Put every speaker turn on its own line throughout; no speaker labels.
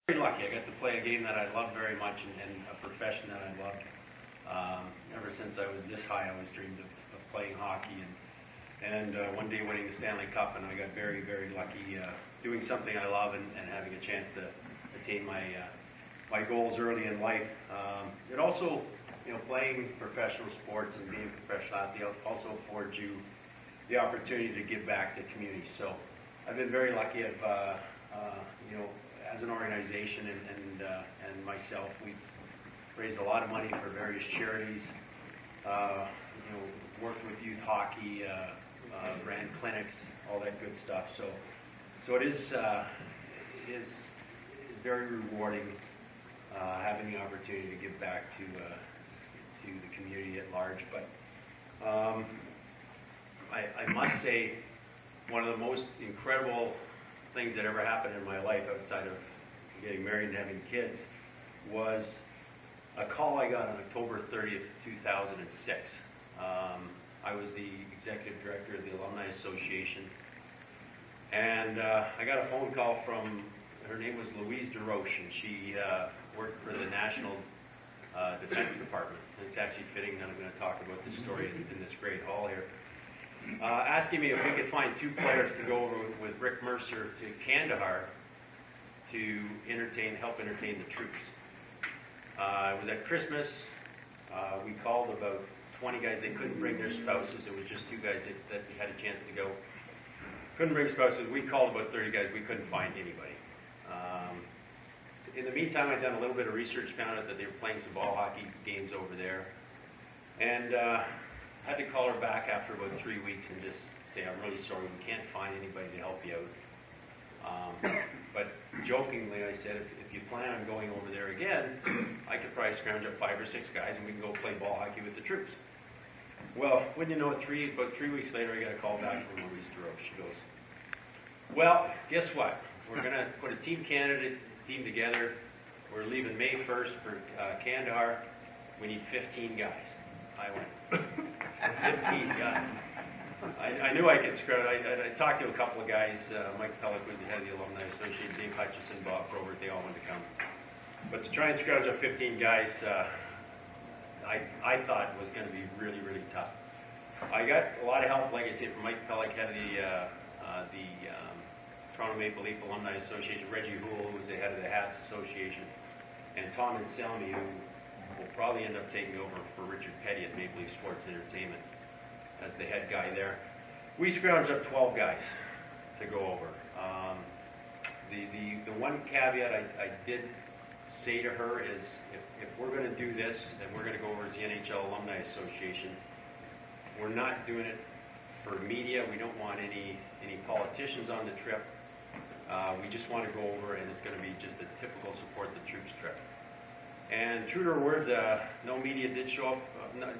Very lucky. I got to play a game that I love very much and a profession that I love. Ever since I was this high, I always dreamed of playing hockey and one day winning the Stanley Cup. And I got very, very lucky doing something I love and having a chance to attain my goals early in life. It also, playing professional sports and being a professional athlete also affords you the opportunity to give back to the community. So I've been very lucky. As an organization and myself, we've raised a lot of money for various charities. Worked with youth hockey, ran clinics, all that good stuff. So it is very rewarding having the opportunity to give back to the community at large. But I must say, one of the most incredible things that ever happened in my life outside of getting married and having kids was a call I got on October 30th, 2006. I was the executive director of the Alumni Association, and I got a phone call from, her name was Louise DeRoche, and she worked for the National Defense Department. And it's actually fitting that I'm going to talk about this story in this great hall here. Asking me if we could find two players to go over with Rick Mercer to Kandahar to help entertain the troops. It was at Christmas. We called about 20 guys. They couldn't bring their spouses. It was just two guys that had a chance to go. Couldn't bring spouses. We called about 30 guys. We couldn't find anybody. In the meantime, I'd done a little bit of research, found out that they were playing some ball hockey games over there. And I had to call her back after about 3 weeks and just say, I'm really sorry, we can't find anybody to help you out. But jokingly, I said, if you plan on going over there again, I could probably scrounge up 5 or 6 guys and we can go play ball hockey with the troops. Well, wouldn't you know it, about 3 weeks later, I got a call back from Louise DeRoche. She goes, well, guess what? We're going to put a Team Canada team together. We're leaving May 1st for Kandahar. We need 15 guys. I went, 15 guys. I knew I could scrub it. I talked to a couple of guys. Mike Pellick was the head of the Alumni Association, Dave Hutchison, Bob Probert, they all wanted to come. But to try and scrounge up 15 guys, I thought was going to be really, really tough. I got a lot of help, like I said, from Mike Pellick, head of the Toronto Maple Leaf Alumni Association, Reggie Houle, who was the head of the Hats Association, and Tom Anselmi, who will probably end up taking over for Richard Petty at Maple Leaf Sports Entertainment as the head guy there. We scrounged up 12 guys to go over. The one caveat I did say to her is, if we're going to do this and we're going to go over as the NHL Alumni Association, we're not doing it for media. We don't want any politicians on the trip. We just want to go over, and it's going to be just a typical support the troops trip. And true to her word, no media did show up. No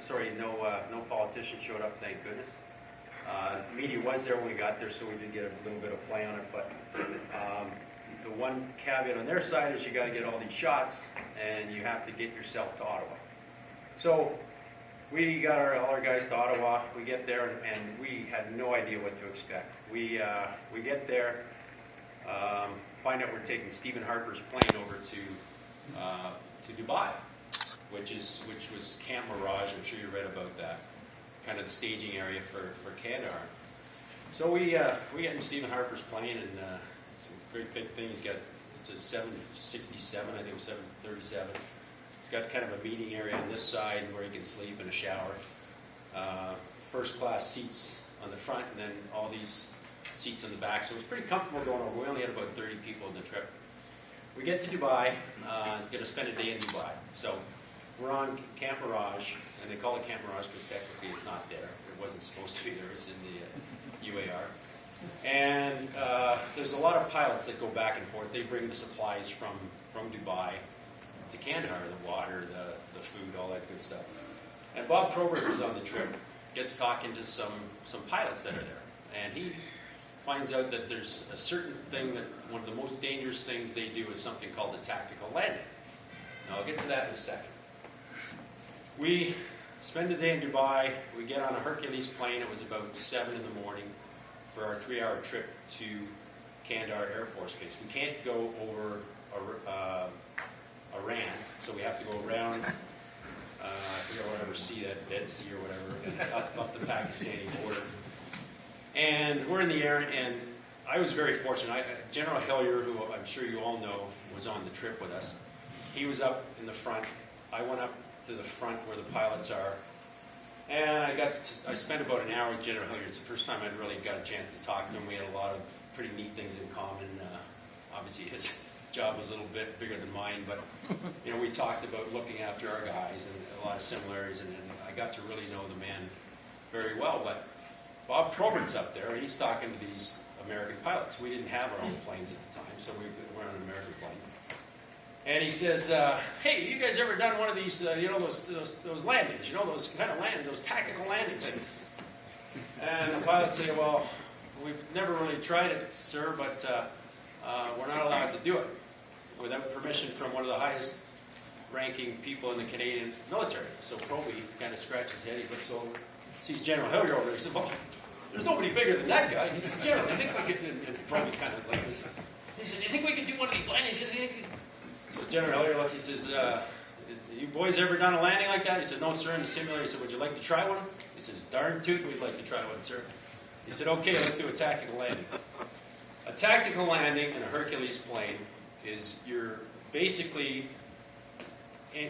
politicians showed up, thank goodness. Media was there when we got there, so we did get a little bit of play on it. But the one caveat on their side is you got to get all these shots, and you have to get yourself to Ottawa. So we got all our guys to Ottawa. We get there, and we had no idea what to expect. We get there, find out we're taking Stephen Harper's plane over to Dubai, which was Camp Mirage. I'm sure you read about that, kind of the staging area for Kandahar. So we get in Stephen Harper's plane, and it's a very big thing. It's a 767, I think it was 737. It's got kind of a meeting area on this side where you can sleep and a shower. First class seats on the front, and then all these seats on the back. So it was pretty comfortable going over. We only had about 30 people on the trip. We get to Dubai, going to spend a day in Dubai. So we're on Camp Mirage, and they call it Camp Mirage because technically it's not there. It wasn't supposed to be there. It's in the UAR. And there's a lot of pilots that go back and forth. They bring the supplies from Dubai to Kandahar, the water, the food, all that good stuff. And Bob Probert, who's on the trip, gets talking to some pilots that are there. And he finds out that there's a certain thing that one of the most dangerous things they do is something called a tactical landing. Now, I'll get to that in a second. We spend a day in Dubai. We get on a Hercules plane. It was about 7 in the morning for our 3-hour trip to Kandahar Air Force Base. We can't go over Iran, so we have to go around, I forget whatever sea, that Dead Sea or whatever, and up the Pakistani border. And we're in the air, and I was very fortunate. General Hillier, who I'm sure you all know, was on the trip with us. He was up in the front. I went up to the front where the pilots are, and I spent about an hour with General Hillier. It's the first time I'd really got a chance to talk to him. We had a lot of pretty neat things in common. Obviously, his job was a little bit bigger than mine, but we talked about looking after our guys and a lot of similarities, and I got to really know the man very well. But Bob Probert's up there, and he's talking to these American pilots. We didn't have our own planes at the time, so we were on an American plane. And he says, "Hey, you guys ever done one of these? Those landings? Those kind of those tactical landing things?" And the pilots say, "Well, we've never really tried it, sir, but we're not allowed to do it without permission from one of the highest-ranking people in the Canadian military." So Proby kind of scratches his head. He looks over, sees General Hillier over there. He said, "Well, there's nobody bigger than that guy." He said, "General, I think we could," and Proby kind of like this. He said, "Do you think we could do one of these landings?" So General Hillier looked, he says, "You boys ever done a landing like that?" He said, "No, sir," in the simulator. He said, "Would you like to try one?" He says, "Darn tooth, we'd like to try one, sir." He said, "Okay, let's do a tactical landing." A tactical landing in a Hercules plane is you're basically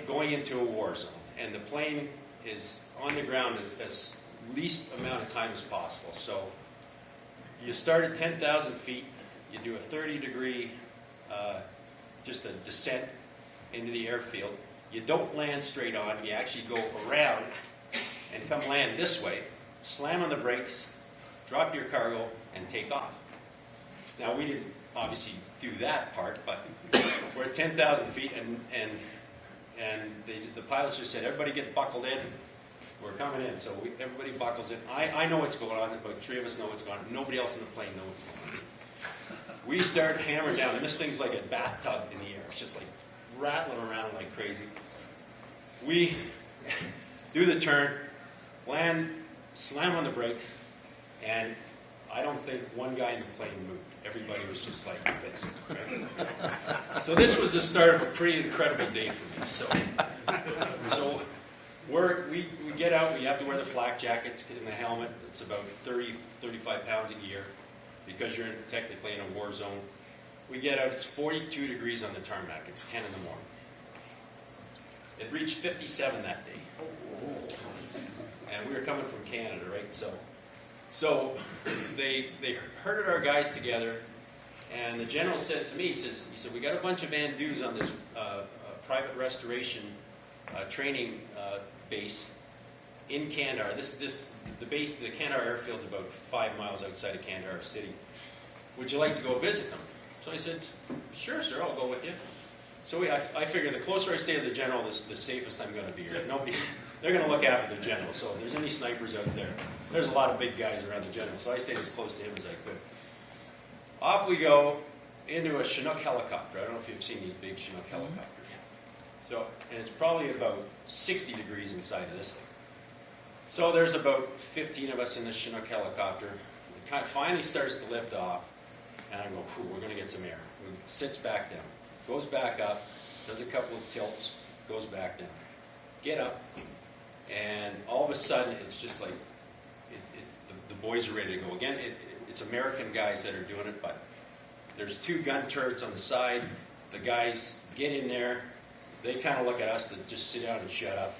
going into a war zone, and the plane is on the ground as least amount of time as possible. So you start at 10,000 feet, you do a 30-degree just a descent into the airfield. You don't land straight on, you actually go around and come land this way, slam on the brakes, drop your cargo, and take off. Now, we didn't obviously do that part, but we're at 10,000 feet, and the pilots just said, "Everybody get buckled in. We're coming in." So everybody buckles in. I know what's going on. About 3 of us know what's going on. Nobody else in the plane knows what's going on. We start hammering down, and this thing's like a bathtub in the air. It's just like rattling around like crazy. We do the turn, land, slam on the brakes, and I don't think one guy in the plane moved. Everybody was just like this. Right? So this was the start of a pretty incredible day for me. So we get out. We have to wear the flak jackets and the helmet. It's about 30, 35 pounds a year because you're technically in a war zone. We get out. It's 42 degrees on the tarmac. It's 10 in the morning. It reached 57 that day. And we were coming from Canada, right? So they herded our guys together, and the general said to me, he said, "We got a bunch of Vandus on this private restoration training base in Kandahar. The Kandahar airfield's about 5 miles outside of Kandahar city. Would you like to go visit them?" So I said, "Sure, sir, I'll go with you." So I figure the closer I stay to the general, the safest I'm going to be. Right? They're going to look after the general. So if there's any snipers out there, there's a lot of big guys around the general. So I stayed as close to him as I could. Off we go into a Chinook helicopter. I don't know if you've seen these big Chinook helicopters. So, and it's probably about 60 degrees inside of this thing. So there's about 15 of us in this Chinook helicopter. It kind of finally starts to lift off, and I go, "We're going to get some air." It sits back down, goes back up, does a couple of tilts, goes back down. Get up, and all of a sudden, it's just like, the boys are ready to go. Again, it's American guys that are doing it, but there's 2 gun turrets on the side. The guys get in there. They kind of look at us to just sit down and shut up.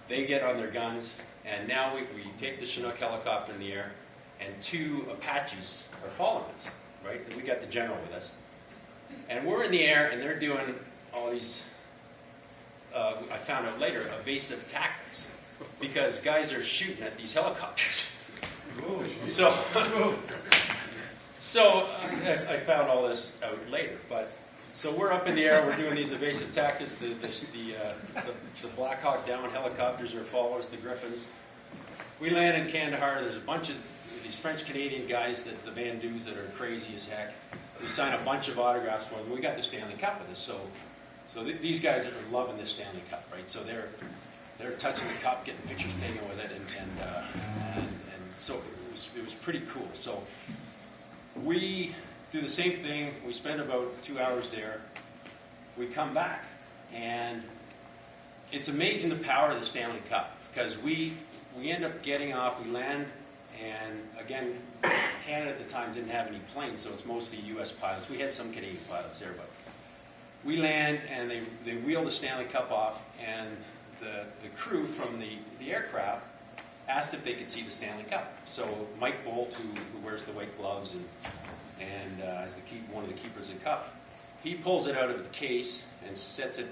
They get on their guns, and now we take the Chinook helicopter in the air, and 2 Apaches are following us, right? And we got the general with us. And we're in the air, and they're doing all these, I found out later, evasive tactics, because guys are shooting at these helicopters. So I found all this out later, but so we're up in the air, we're doing these evasive tactics. The Black Hawk Down helicopters are following us, the Griffins. We land in Kandahar. There's a bunch of these French-Canadian guys, the Vandus, that are crazy as heck. We sign a bunch of autographs for them. We got the Stanley Cup with us, so these guys are loving this Stanley Cup, right? So they're touching the cup, getting pictures taken with it, and so it was pretty cool. So we
do the same thing. We spend about 2 hours there. We come back, and it's amazing the power of the Stanley Cup, because we end up getting off, we land, and again, Canada at the time didn't have any planes, so it's mostly U.S. pilots. We had some Canadian pilots there, but we land, and they wheel the Stanley Cup off, and the crew from the aircraft asked if they could see the Stanley Cup. So Mike Bolt, who wears the white gloves and is one of the keepers of the cup, he pulls it out of the case and sets it.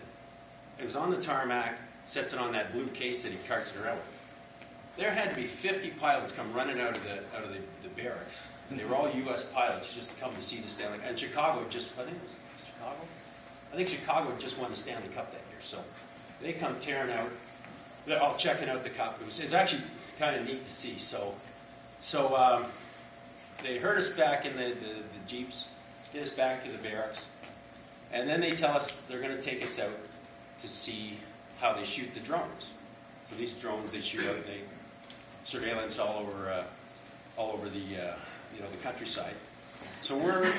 It was on the tarmac, sets it on that blue case that he carts it around with. There had to be 50 pilots come running out of the barracks, and they were all U.S. pilots just to come to see the Stanley Cup. And Chicago I think Chicago just won the Stanley Cup that year. So they come tearing out. They're all checking out the cup. It's actually kind of neat to see. So they herd us back in the Jeeps, get us back to the barracks, and then they tell us they're going to take us out to see how they shoot the drones. So these drones they shoot out, they surveillance all over the the countryside. So we're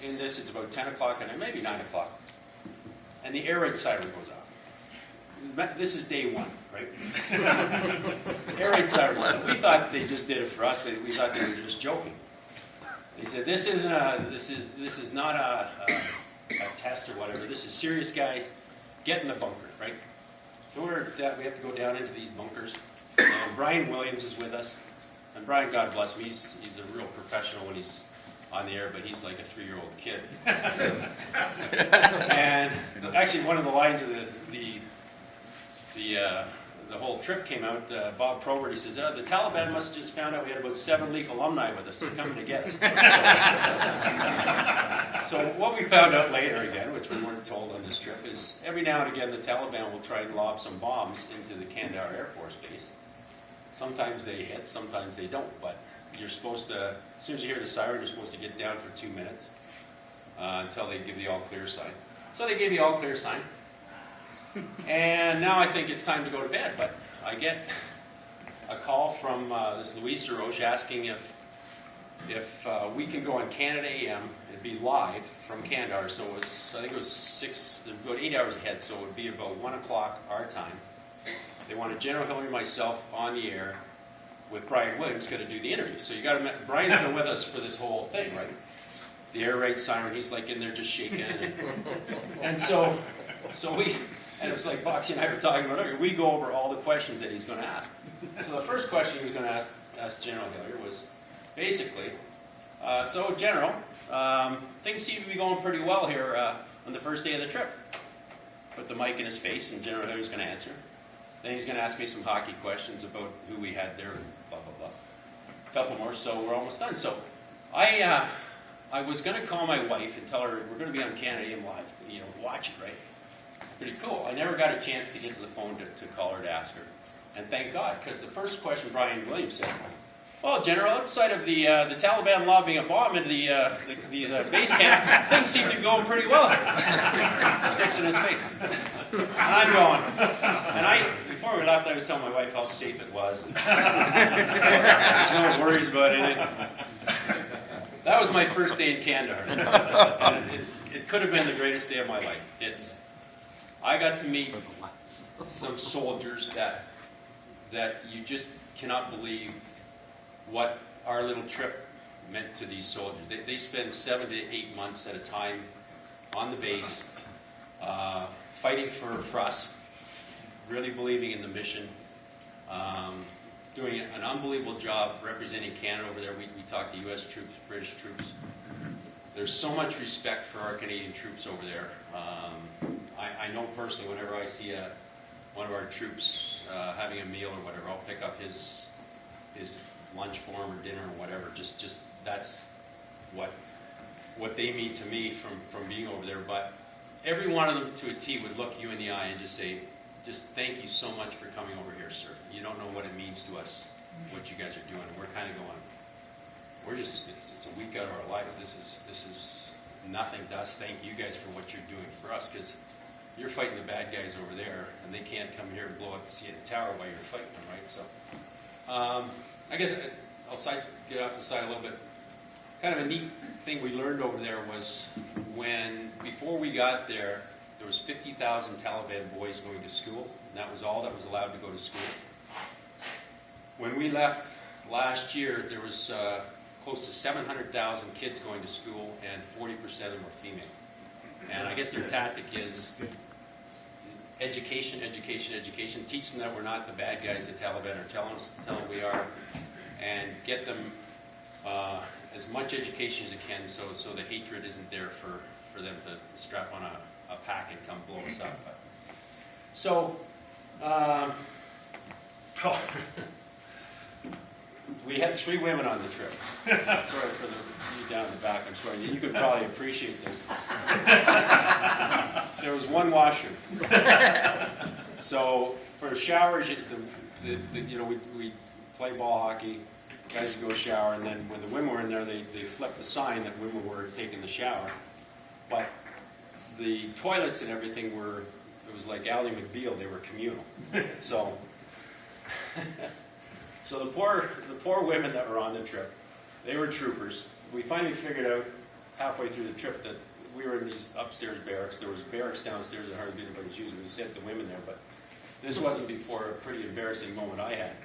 in this. It's about 10 o'clock and maybe 9 o'clock, and the air raid siren goes off. This is day one, right? Air raid siren. We thought they just did it for us. We thought they were just joking. They said this is not a test or whatever. This is serious, guys. Get in the bunker, right? So we have to go down into these bunkers. And Brian Williams is with us. And Brian, God bless him, he's a real professional when he's on the air, but he's like a 3-year-old kid. And actually, one of the lines of the whole trip came out. Bob Probert, he says, the Taliban must have just found out we had about 7 Leaf alumni with us. They're coming to get us. So what we found out later again, which we weren't told on this trip, is every now and again the Taliban will try and lob some bombs into the Kandahar Air Force Base. Sometimes they hit, sometimes they don't, but you're supposed to, as soon as you hear the siren, you're supposed to get down for 2 minutes until they give the all-clear sign. So they gave the all-clear sign. And now I think it's time to go to bed, but I get a call from this Louise Saroche asking if we can go on Canada AM and be live from Kandahar. So I think it was about 8 hours ahead, so it would be about 1 o'clock our time. They wanted General Hillary and myself on the air with Brian Williams going to do the interview. So you got to Brian's been with us for this whole thing, right? The air raid siren, he's like in there just shaking. And so we, and it was like Boxy and I were talking about earlier, we go over all the questions that he's going to ask. So the first question he was going to ask General Hillary was basically, so General, things seem to be going pretty well here on the first day of the trip. Put the mic in his face and General Hillary's going to answer. Then he's going to ask me some hockey questions about who we had there, blah, blah, blah. A couple more, so we're almost done. So I was going to call my wife and tell her we're going to be on Canada AM Live, watch it, right? Pretty cool. I never got a chance to get to the phone to call her to ask her. And thank God, because the first question Brian Williams said, well, General, outside of the Taliban lobbing a bomb into the base camp, things seem to be going pretty well. Sticks in his face. And I'm going. And before we left, I was telling my wife how safe it was. There's no worries about anything. That was my first day in Kandahar. And it could have been the greatest day of my life. I got to meet some soldiers that you just cannot believe what our little trip meant to these soldiers. They spend 7 to 8 months at a time on the base, fighting for us, really believing in the mission, doing an unbelievable job representing Canada over there. We talk to U.S. troops, British troops. There's so much respect for our Canadian troops over there. I know personally, whenever I see one of our troops having a meal or whatever, I'll pick up his lunch for him or dinner or whatever. Just that's what they mean to me from being over there. But every one of them to a T would look you in the eye and just say, just thank you so much for coming over here, sir. You don't know what it means to us, what you guys are doing. And we're kind of going, it's a week out of our lives. This is nothing to us. Thank you guys for what you're doing for us, because you're fighting the bad guys over there, and they can't come here and blow up the CN Tower while you're fighting them, right? So I guess I'll get off the side a little bit. kind of a neat thing we learned over there was before we got there, there was 50,000 Taliban boys going to school, and that was all that was allowed to go to school. When we left last year, there was close to 700,000 kids going to school, and 40% of them were female. And I guess their tactic is education, education, education. Teach them that we're not the bad guys the Taliban are telling them we are, and get them as much education as you can, so the hatred isn't there for them to strap on a pack and come blow us up. So, we had 3 women on the trip. Sorry for you down in the back. I'm sorry. You could probably appreciate this. There was 1 washroom. So for showers, we play ball hockey. Guys would go shower, and then when the women were in there, they flipped the sign that women were taking the shower. But the toilets and everything it was like Ally McBeal. They were communal. So. So the poor women that were on the trip, they were troopers. We finally figured out halfway through the trip that we were in these upstairs barracks. There was barracks downstairs that hardly anybody was using. We sent the women there, but this wasn't before a pretty embarrassing moment I had.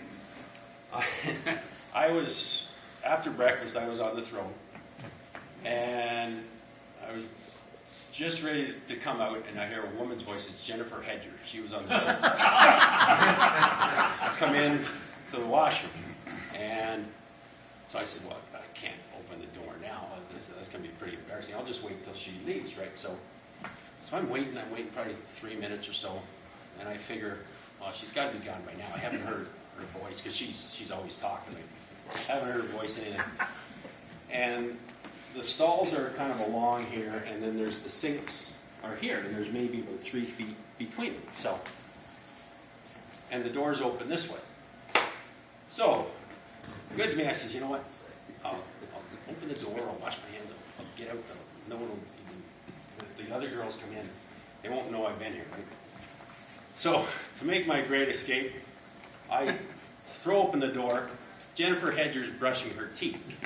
After breakfast, I was on the throne, and I was just ready to come out, and I hear a woman's voice. It's Jennifer Hedger. She was on the throne. Come in to the washroom, and so I said, well, I can't open the door now. That's going to be pretty embarrassing. I'll just wait until she leaves, right? So I'm waiting probably 3 minutes or so, and I figure, well, she's got to be gone by now. I haven't heard her voice, because she's always talking to me. I haven't heard her voice anything. And the stalls are kind of along here, and then there's the sinks are here, and there's maybe about 3 feet between them. So, and the door's open this way. So, good to me, I says, you know what? I'll open the door, I'll wash my hands, I'll get out. No one will even, the other girls come in, they won't know I've been here, right? So, to make my great escape, I throw open the door. Jennifer Hedger's brushing her teeth,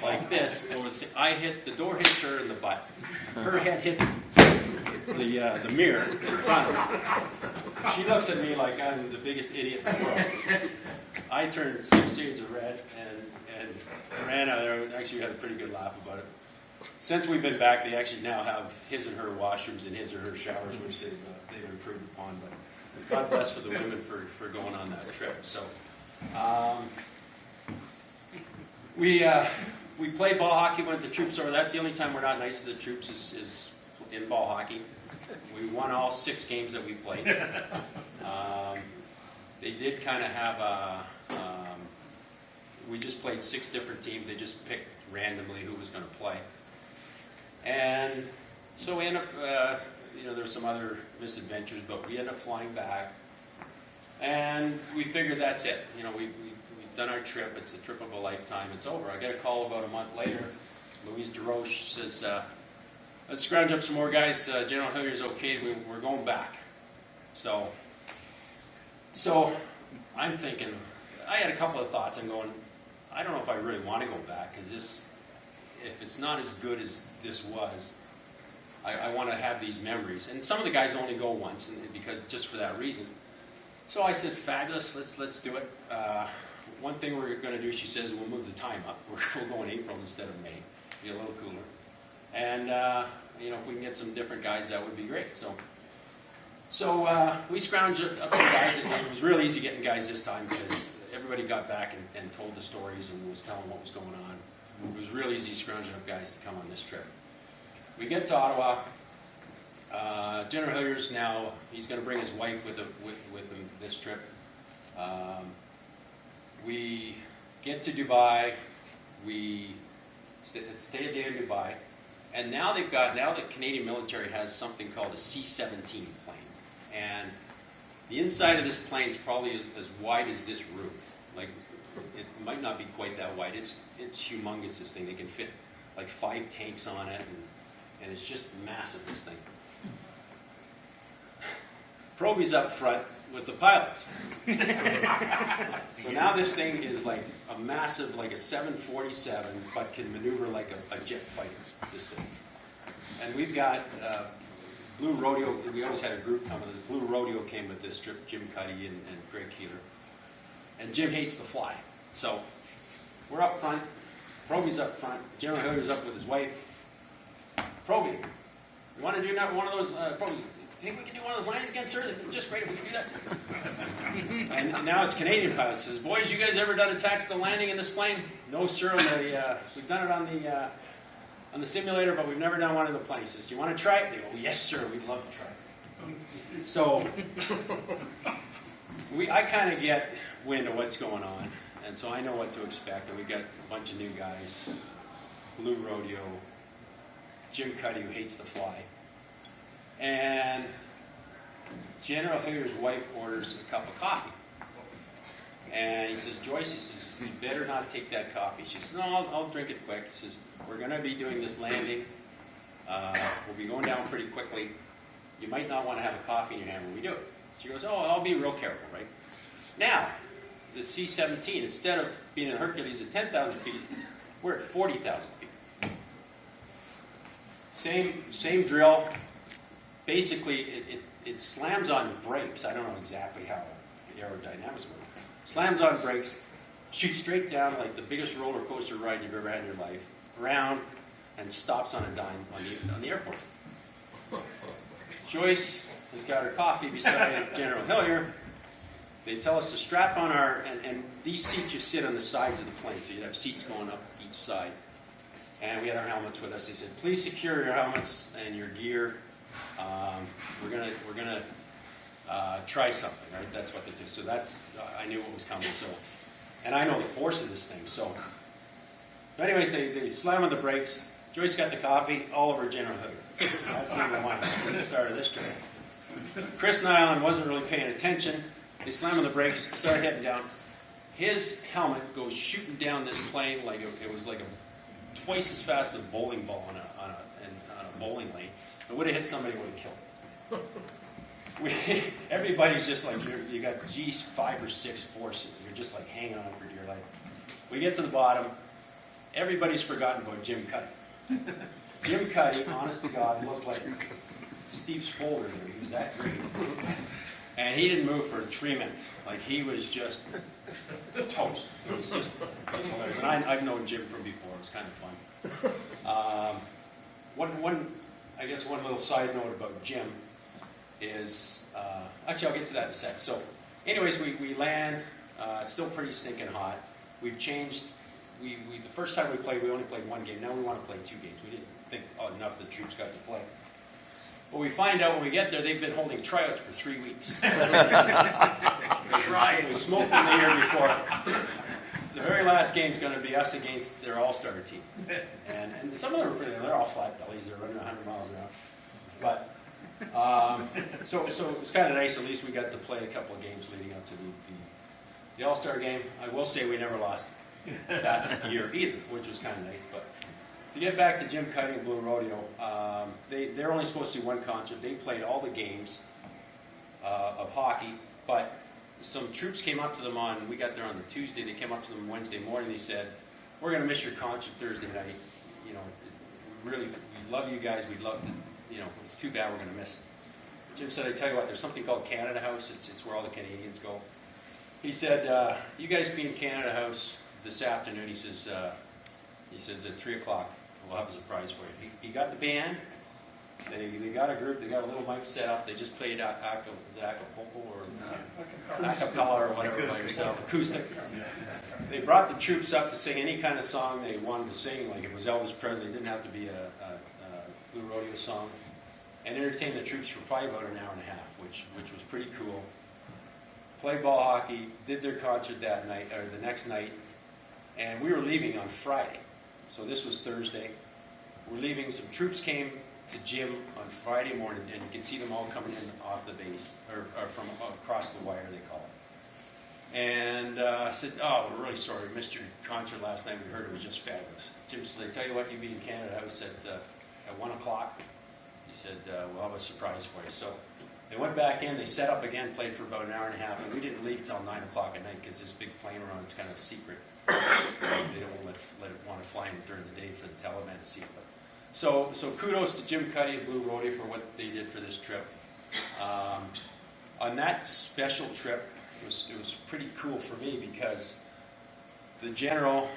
like this. The door hits her in the butt. Her head hits the mirror in front of her. She looks at me like I'm the biggest idiot in the world. I turned 6 shades of red and ran out of there. Actually, we had a pretty good laugh about it. Since we've been back, they actually now have his and her washrooms and his or her showers, which they've improved upon. But God bless for the women for going on that trip. So. We played ball hockey when the troops over. That's the only time we're not nice to the troops is in ball hockey. We won all 6 games that we played. They did kind of have we just played 6 different teams. They just picked randomly who was going to play. And so we ended up, there were some other misadventures, but we ended up flying back. And we figured that's it. We've done our trip. It's a trip of a lifetime. It's over. I get a call about a month later. Louise DeRoche says, let's scrounge up some more guys. General Hilliard's okay. We're going back. So I'm thinking, I had a couple of thoughts. I'm going, I don't know if I really want to go back, because if it's not as good as this was, I want to have these memories. And some of the guys only go once, because just for that reason. So I said, fabulous, let's do it. One thing we're going to do, she says, we'll move the time up. We'll go in April instead of May. Be a little cooler. And, if we can get some different guys, that would be great. So we scrounged up some guys. It was real easy getting guys this time, because everybody got back and told the stories and was telling what was going on. It was real easy scrounging up guys to come on this trip. We get to Ottawa. General Hilliard's now, he's going to bring his wife with him this trip. We get to Dubai. We stay a day in Dubai. And now the Canadian military has something called a C-17 plane. And the inside of this plane is probably as wide as this room. Like, it might not be quite that wide. It's humongous, this thing. They can fit like 5 tanks on it, and it's just massive, this thing. Proby's up front. with the pilots. So now this thing is like a massive, like a 747, but can maneuver like a jet fighter, this thing. And we've got Blue Rodeo. We always had a group come with us. Blue Rodeo came with this trip, Jim Cuddy and Greg Keeler. And Jim hates to fly. So we're up front. Proby's up front. General Hilliard's up with his wife. Proby, you want to do one of those, Proby, think we can do one of those landings again, sir? Just great if we can do that. And now it's Canadian pilot says, boys, you guys ever done a tactical landing in this plane? No, sir. We've done it on the simulator, but we've never done one in the plane. He says, do you want to try it? They go, yes, sir. We'd love to try it. So I kind of get wind of what's going on, and so I know what to expect. And we got a bunch of new guys, Blue Rodeo, Jim Cuddy, who hates to fly. And General Hilliard's wife orders a cup of coffee. And he says, Joyce, he says, you better not take that coffee. She says, no, I'll drink it quick. He says, we're going to be doing this landing. We'll be going down pretty quickly. You might not want to have a coffee in your hand when we do it. She goes, oh, I'll be real careful, right? Now, the C-17, instead of being in Hercules at 10,000 feet, we're at 40,000 feet. Same drill. Basically, it slams on brakes. I don't know exactly how the aerodynamics work. Slams on brakes, shoots straight down like the biggest roller coaster ride you've ever had in your life, around, and stops on a dime on the airport. Joyce has got her coffee beside General Hilliard. They tell us to strap on and these seats you sit on the sides of the plane, so you have seats going up each side. And we had our helmets with us. They said, please secure your helmets and your gear. We're gonna try something, right? That's what they do. So I knew what was coming. So, and I know the force of this thing. So, anyways, they slam on the brakes. Joyce got the coffee all over General Hilliard. That's the end of mine. The start of this trip. Chris Nyland wasn't really paying attention. They slam on the brakes, start heading down. His helmet goes shooting down this plane like it was like twice as fast as a bowling ball on a bowling lane. It would have hit somebody, would have killed them. Everybody's just like, you got G5 or 6 force. You're just like hanging on for dear life. We get to the bottom. Everybody's forgotten about Jim Cuddy. Jim Cuddy, honest to God, looked like Steve Spolder. He was that great. And he didn't move for 3 minutes. Like, he was just toast. It was just hilarious. And I've known Jim from before. It was kind of fun. I guess one little side note about Jim is, actually I'll get to that in a sec. So anyways, we land, still pretty stinking hot. We've changed, the first time we played, we only played one game. Now we want to play 2 games. We didn't think enough the troops got to play. But we find out when we get there, they've been holding tryouts for 3 weeks. We smoked them the year before. The very last game is going to be us against their all-star team. And some of them are pretty, they're all flat bellies, they're running 100 miles an hour. But, so it was kind of nice, at least we got to play a couple of games leading up to the all-star game. I will say we never lost that year either, which was kind of nice. But to get back to Jim Cuddy and Blue Rodeo, they're only supposed to do one concert. They played all the games of hockey, but some troops came up to them we got there on the Tuesday, they came up to them Wednesday morning, they said, we're going to miss your concert Thursday night. You know, we love you guys, we'd love to, it's too bad we're going to miss it. Jim said, I tell you what, there's something called Canada House, it's where all the Canadians go. He said, you guys be in Canada House this afternoon, he says at 3 o'clock, we'll have a surprise for you. He got the band. They got a group, they got a little mic set up, they just played acapella or whatever by yourself, acoustic. They brought the troops up to sing any kind of song they wanted to sing, like it was Elvis Presley, it didn't have to be a Blue Rodeo song, and entertained the troops for probably about an hour and a half, which was pretty cool. Played ball hockey, did their concert that night, or the next night, and we were leaving on Friday. So this was Thursday. We're leaving, some troops came to Jim on Friday morning, and you can see them all coming in off the base, or from across the wire, they call it. And I said, oh, we're really sorry, we missed your concert last night, we heard it was just fabulous. Jim said, I tell you what, you be in Canada House at 1 o'clock, he said, we'll have a surprise for you. So they went back in, they set up again, played for about an hour and a half, and we didn't leave till 9 o'clock at night because this big plane run is kind of secret. They don't want to fly in during the day for the Taliban to see it. So kudos to Jim Cuddy and Blue Rodeo for what they did for this trip. On that special trip, it was pretty cool for me because the general,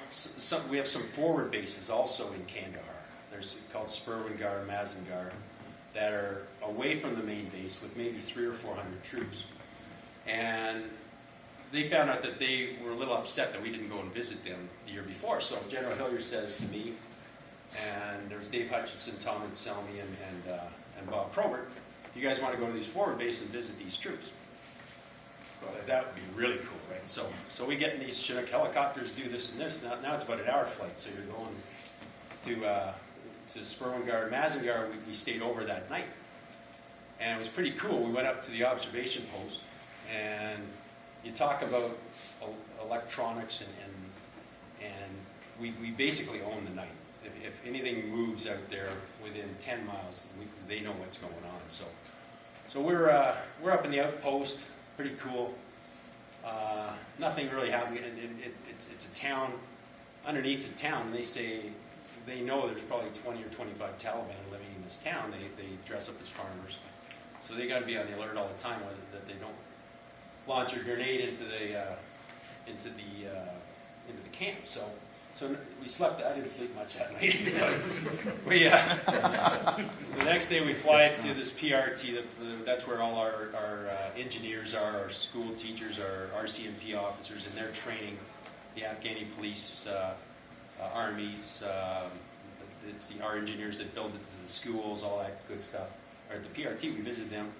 we have some forward bases also in Kandahar. There's called Spurwingar, Mazingar, that are away from the main base with maybe 300 or 400 troops. And they found out that they were a little upset that we didn't go and visit them the year before. So General Hilliard says to me, and there was Dave Hutchison, Tom and Selmy, and Bob Probert, you guys want to go to these forward bases and visit these troops? Well, that would be really cool, right? So we get in these Chinook helicopters, do this and this. Now it's about an hour flight, so you're going to Spurwingar and Mazingar. We stayed over that night. And it was pretty cool. We went up to the observation post, and you talk about electronics, and we basically own the night. If anything moves out there within 10 miles, they know what's going on. So we're up in the outpost, pretty cool. Nothing really happening. It's a town, underneath the town, and they know there's probably 20 or 25 Taliban living in this town. They dress up as farmers. So they got to be on the alert all the time that they don't launch a grenade into the camp. So we slept. I didn't sleep much that night. The next day we fly to this PRT. That's where all our engineers are, our school teachers, our RCMP officers, and they're training the Afghani police, armies. It's our engineers that build the schools, all that good stuff. Or at the PRT, we visit them.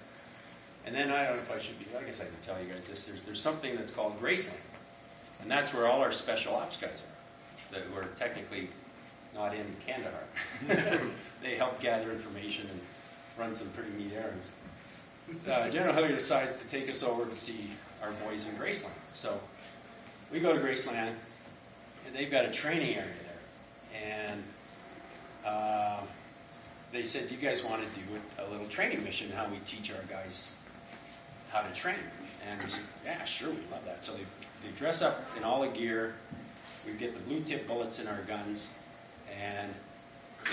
And then I don't know if I should be. I guess I can tell you guys this. There's something that's called Graceland, and that's where all our special ops guys are. That were technically not in Kandahar. They help gather information and run some pretty neat errands. General Hilliard decides to take us over to see our boys in Graceland. So we go to Graceland, and they've got a training area there. And they said, you guys want to do a little training mission, how we teach our guys how to train. And we said, yeah, sure, we love that. So they dress up in all the gear. We get the blue tip bullets in our guns, and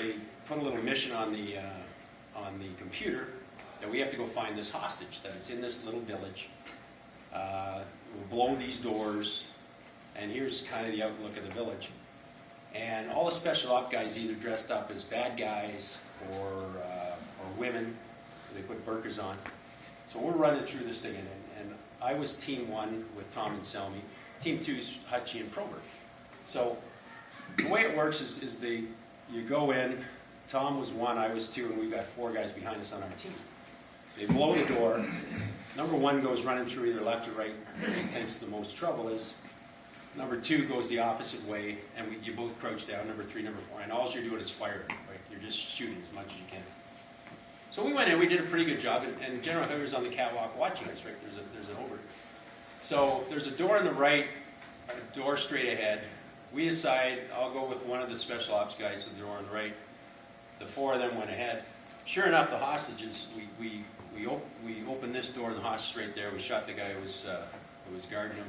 they put a little mission on the computer that we have to go find this hostage, that it's in this little village. We'll blow these doors, and here's kind of the outlook of the village. And all the special op guys either dressed up as bad guys or women. They put burqas on. So we're running through this thing, and I was team 1 with Tom and Selmy. Team 2 is Hutchie and Probert. So the way it works is you go in, Tom was 1, I was 2, and we've got 4 guys behind us on our team. They blow the door. Number 1 goes running through either left or right. He thinks the most trouble is. Number 2 goes the opposite way, and you both crouch down, number 3, number 4, and all you're doing is firing, right? You're just shooting as much as you can. So we went in, we did a pretty good job, and General Hilliard's on the catwalk watching us, right? There's an over. So there's a door on the right, a door straight ahead. We decide, I'll go with one of the special ops guys to the door on the right. The 4 of them went ahead. Sure enough, the hostages, we opened this door, and the hostage right there. We shot the guy who was guarding him.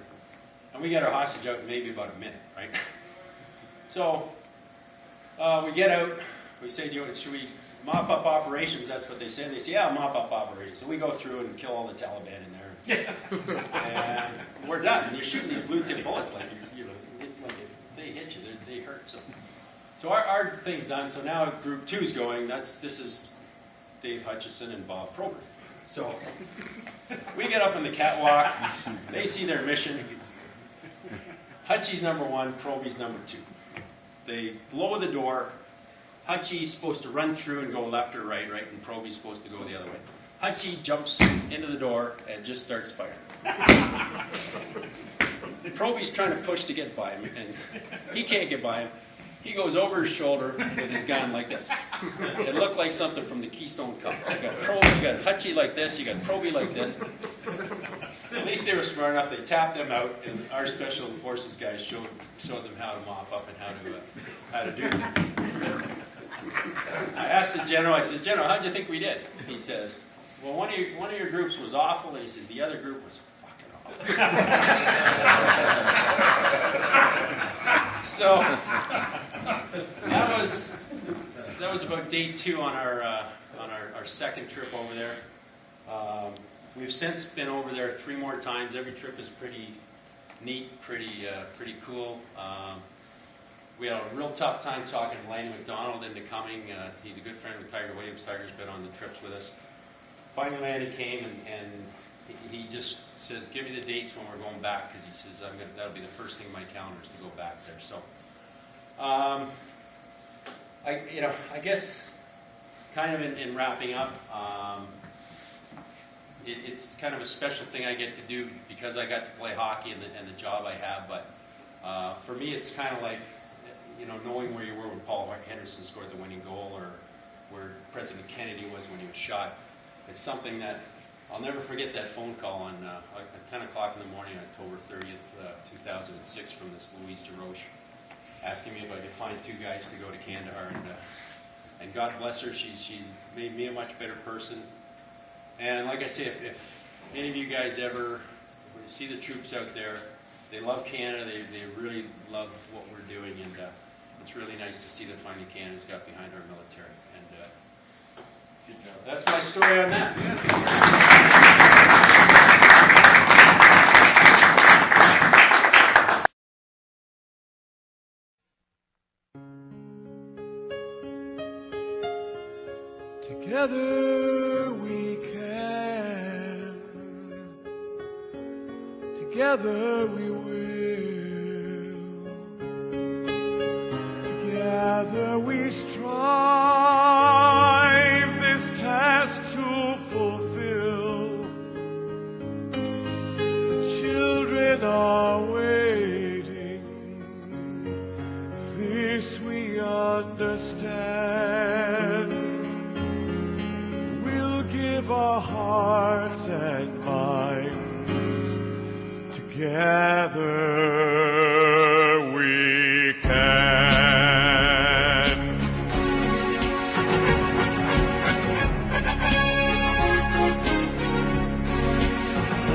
And we got our hostage out in maybe about a minute, right? So we get out. We say, should we mop up operations? That's what they say. And they say, yeah, mop up operations. So we go through and kill all the Taliban in there. And we're done. And you're shooting these blue tip bullets like they hit you. They hurt. So our thing's done. So now Group 2's going. This is Dave Hutchison and Bob Probert. So we get up on the catwalk. They see their mission. Hutchie's number 1, Proby's number 2. They blow the door. Hutchie's supposed to run through and go left or right, and Proby's supposed to go the other way. Hutchie jumps into the door and just starts firing. Proby's trying to push to get by him, and he can't get by him. He goes over his shoulder with his gun like this. It looked like something from the Keystone Cop. You got Proby, you got Hutchie like this, you got Proby like this. At least they were smart enough. They tapped them out, and our special forces guys showed them how to mop up and how to do it. I asked the general, I said, General, how'd you think we did? He says, well, one of your groups was awful, and he said, the other group was fucking awful. So, that was about day 2 on our second trip over there. We've since been over there 3 more times. Every trip is pretty neat, pretty cool. We had a real tough time talking Lanny McDonald into coming. He's a good friend with Tiger Williams. Tiger's been on the trips with us. Finally, Lanny came, and he just says, give me the dates when we're going back, because he says, that'll be the first thing on my calendar is to go back there. So, I guess kind of in wrapping up, it's kind of a special thing I get to do because I got to play hockey and the job I have. But for me, it's kind of like, knowing where you were when Paul Henderson scored the winning goal, or where President Kennedy was when he was shot. It's something that I'll never forget, that phone call on at 10 o'clock in the morning, October 30th, 2006, from this Louise DeRoche, asking me if I could find 2 guys to go to Kandahar. And God bless her, she's made me a much better person. And like I say, if any of you guys ever see the troops out there, they love Canada, they really love what we're doing, and it's really nice to see that finally Canada's got behind our military. And that's my story on that.
Together we can, together we will, together we strive this task to fulfill. Children are waiting, this we understand. Give our hearts and minds, together we can.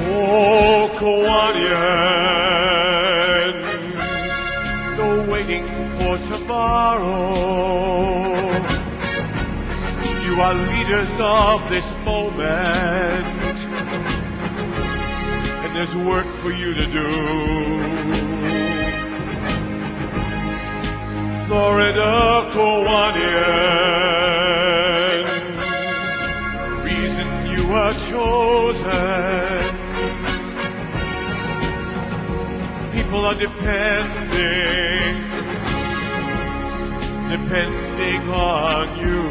Oh, Kiwanis, no waiting for tomorrow. You are leaders of this moment, and there's work for you to do. Florida Kiwanians, the reason you are chosen. People are depending on you.